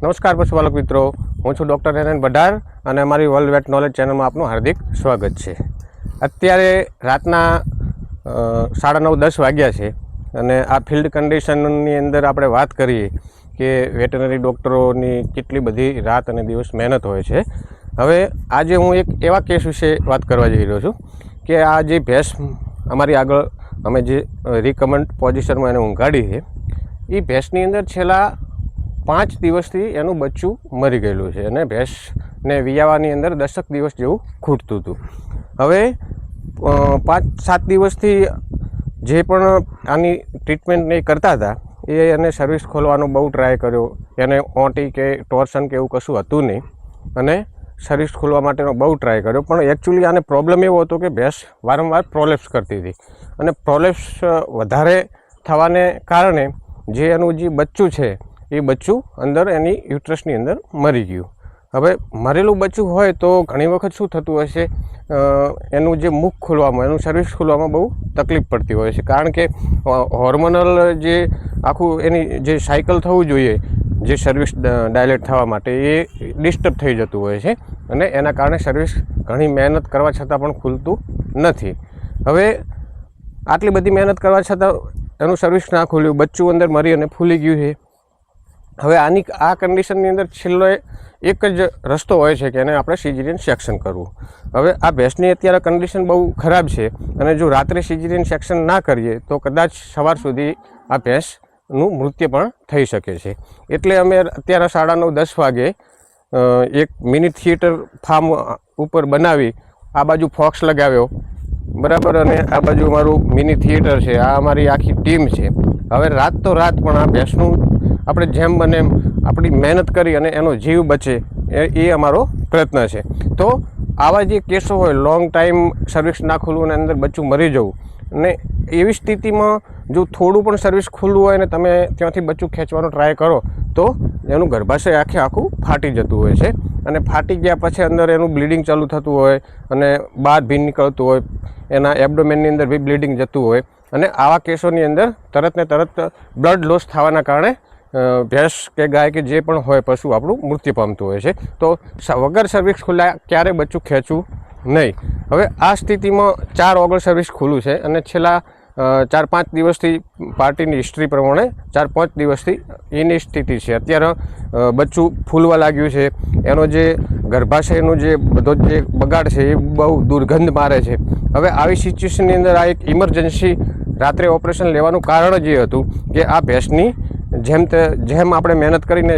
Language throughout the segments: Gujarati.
નમસ્કાર પશુપાલક મિત્રો, હું છું ડૉક્ટર એન બઢાર અને અમારી વર્લ્ડ વેટ નોલેજ ચેનલમાં આપનું હાર્દિક સ્વાગત છે. અત્યારે રાતના 9:30-10 વાગ્યા છે અને આ ફિલ્ડ કન્ડિશનની અંદર આપણે વાત કરીએ કે વેટરનરી ડૉક્ટરોની કેટલી બધી રાત અને દિવસ મહેનત હોય છે. હવે આજે હું એક એવા કેસ વિશે વાત કરવા જઈ રહ્યો છું કે આ જે ભેંસ અમારી આગળ અમે જે રિકમેન્ડ પોઝિશનમાં એને ઊંઘાડી છે, એ ભેંસની અંદર છેલ્લા 5 દિવસથી એનું બચ્ચું મરી ગયેલું છે અને ભેંસને વિયાવાની અંદર 10 દિવસ જેવું ખૂટતું હતું. હવે 5-7 દિવસથી જે પણ આની ટ્રીટમેન્ટ નહીં કરતા હતા એ એને સર્વિસ ખોલવાનો બહુ ટ્રાય કર્યો. એને ઓંટી કે ટોર્શન કે એવું કશું હતું નહીં અને સર્વિસ ખોલવા માટેનો બહુ ટ્રાય કર્યો, પણ એકચ્યુઅલી આને પ્રોબ્લેમ એવો હતો કે ભેંસ વારંવાર પ્રોલેપ્સ કરતી હતી અને પ્રોલેપ્સ વધારે થવાને કારણે જે એનું જે બચ્ચું છે એ બચ્ચું અંદર એની યુટ્રસની અંદર મરી ગયું. હવે મરેલું બચ્ચું હોય તો ઘણી વખત શું થતું હશે, એનું જે મુખ ખોલવામાં, એનું સર્વિસ ખોલવામાં બહુ તકલીફ પડતી હોય છે, કારણ કે હોર્મોનલ જે આખું એની જે સાયકલ થવું જોઈએ જે સર્વિસ ડાયલેટ થવા માટે એ ડિસ્ટર્બ થઈ જતું હોય છે અને એના કારણે સર્વિસ ઘણી મહેનત કરવા છતાં પણ ખુલતું નથી. હવે આટલી બધી મહેનત કરવા છતાં એનું સર્વિસ ના ખુલ્યું, બચ્ચું અંદર મરી અને ફૂલી ગયું છે. હવે આ કન્ડિશનની અંદર છેલ્લો એક જ રસ્તો હોય છે કે એને આપણે સિઝેરિયન સેક્શન કરવું. હવે આ ભેંસની અત્યારે કન્ડિશન બહુ ખરાબ છે અને જો રાત્રે સિઝેરિયન સેક્શન ના કરીએ તો કદાચ સવાર સુધી આ ભેંસનું મૃત્યુ પણ થઈ શકે છે. એટલે અમે અત્યારે 9:30-10 વાગે એક મિની થિયેટર ફાર્મ ઉપર બનાવી આ બાજુ ફોક્સ લગાવ્યો, બરાબર, અને આ બાજુ અમારું મિની થિયેટર છે, આ અમારી આખી ટીમ છે. હવે રાત તો રાત પણ આ ભેંસનું આપણે જેમ બને એમ આપણી મહેનત કરી અને એનો જીવ બચે એ અમારો પ્રયત્ન છે. તો આવા જે કેસો હોય, લોંગ ટાઈમ સર્વિસ ના ખુલવું અને અંદર બચ્ચું મરી જવું, અને એવી સ્થિતિમાં જો થોડું પણ સર્વિસ ખુલ્લું હોય ને તમે ત્યાંથી બચ્ચું ખેંચવાનો ટ્રાય કરો તો એનું ગર્ભાશય આખું ફાટી જતું હોય છે અને ફાટી ગયા પછી અંદર એનું બ્લીડિંગ ચાલુ થતું હોય અને બહાર ભી નીકળતું હોય, એના એબડોમેનની અંદર બી બ્લીડિંગ જતું હોય અને આવા કેસોની અંદર તરત ને તરત બ્લડ લોસ થવાના કારણે ભેંસ કે ગાય કે જે પણ હોય પશુ આપણું મૃત્યુ પામતું હોય છે. તો વગર સર્વિસ ખુલ્લા ક્યારે બચ્ચું ખેંચવું નહીં. હવે આ સ્થિતિમાં 4 ઓગળ સર્વિસ ખુલ્લું છે અને છેલ્લા 4-5 દિવસથી પાર્ટીની હિસ્ટ્રી પ્રમાણે 4-5 દિવસથી એની સ્થિતિ છે. અત્યારે બચ્ચું ફૂલવા લાગ્યું છે, એનો જે ગર્ભાશયનો જે બધો જે બગાડ છે એ બહુ દુર્ગંધ મારે છે. હવે આવી સિચ્યુએશનની અંદર આ એક ઇમરજન્સી રાત્રે ઓપરેશન લેવાનું કારણ જ એ હતું કે આ ભેંસની જેમ આપણે મહેનત કરીને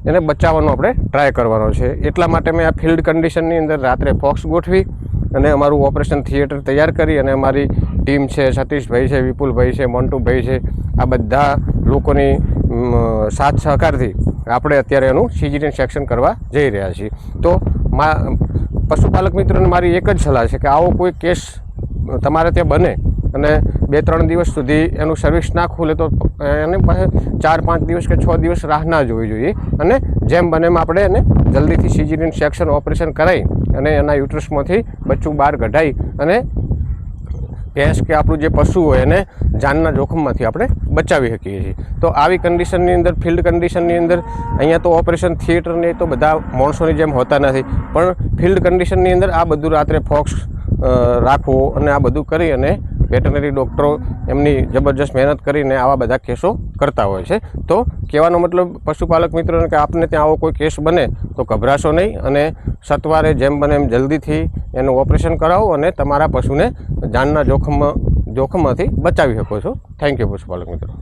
એને બચાવવાનો આપણે ટ્રાય કરવાનો છે. એટલા માટે મેં આ ફિલ્ડ કન્ડિશનની અંદર રાત્રે ફોક્સ ગોઠવી અને અમારું ઓપરેશન થિયેટર તૈયાર કરી અને અમારી ટીમ છે, સતીશભાઈ છે, વિપુલભાઈ છે, મોન્ટુભાઈ છે, આ બધા લોકોની સાથ સહકારથી આપણે અત્યારે એનું સિઝેરિયન સેક્શન કરવા જઈ રહ્યા છીએ. તો પશુપાલક મિત્રોને મારી એક જ સલાહ છે કે આવો કોઈ કેસ તમારે ત્યાં બને અને 2-3 દિવસ સુધી એનું સર્વિસ ના ખુલે તો એને પાસે 4-5 દિવસ કે 6 દિવસ રાહ ના જોવી જોઈએ અને જેમ બને એમ આપણે એને જલ્દીથી સિઝેરિયન સેક્શન ઓપરેશન કરાવી અને એના યુટ્રસમાંથી બચ્ચું બહાર કઢાવી અને ભેંસ કે આપણું જે પશુ હોય એને જાનના જોખમમાંથી આપણે બચાવી શકીએ છીએ. તો આવી કન્ડિશનની અંદર, ફિલ્ડ કન્ડિશનની અંદર અહીંયા તો ઓપરેશન થિયેટરને તો બધા માણસોની જેમ હોતા નથી, પણ ફિલ્ડ કન્ડિશનની અંદર આ બધું રાત્રે ફોક્સ રાખવો અને આ બધું કરી અને વેટરનરી ડૉક્ટરો એમની જબરજસ્ત મહેનત કરીને આવા બધા કેસો કરતા હોય છે. તો કહેવાનો મતલબ પશુપાલક મિત્રોને કે આપને ત્યાં આવો કોઈ કેસ બને તો ગભરાશો નહીં અને સત્વરે જેમ બને એમ જલ્દીથી એનું ઓપરેશન કરાવો અને તમારા પશુને જાનના જોખમમાંથી બચાવી શકો છો. થેન્ક યુ પશુપાલક મિત્રો.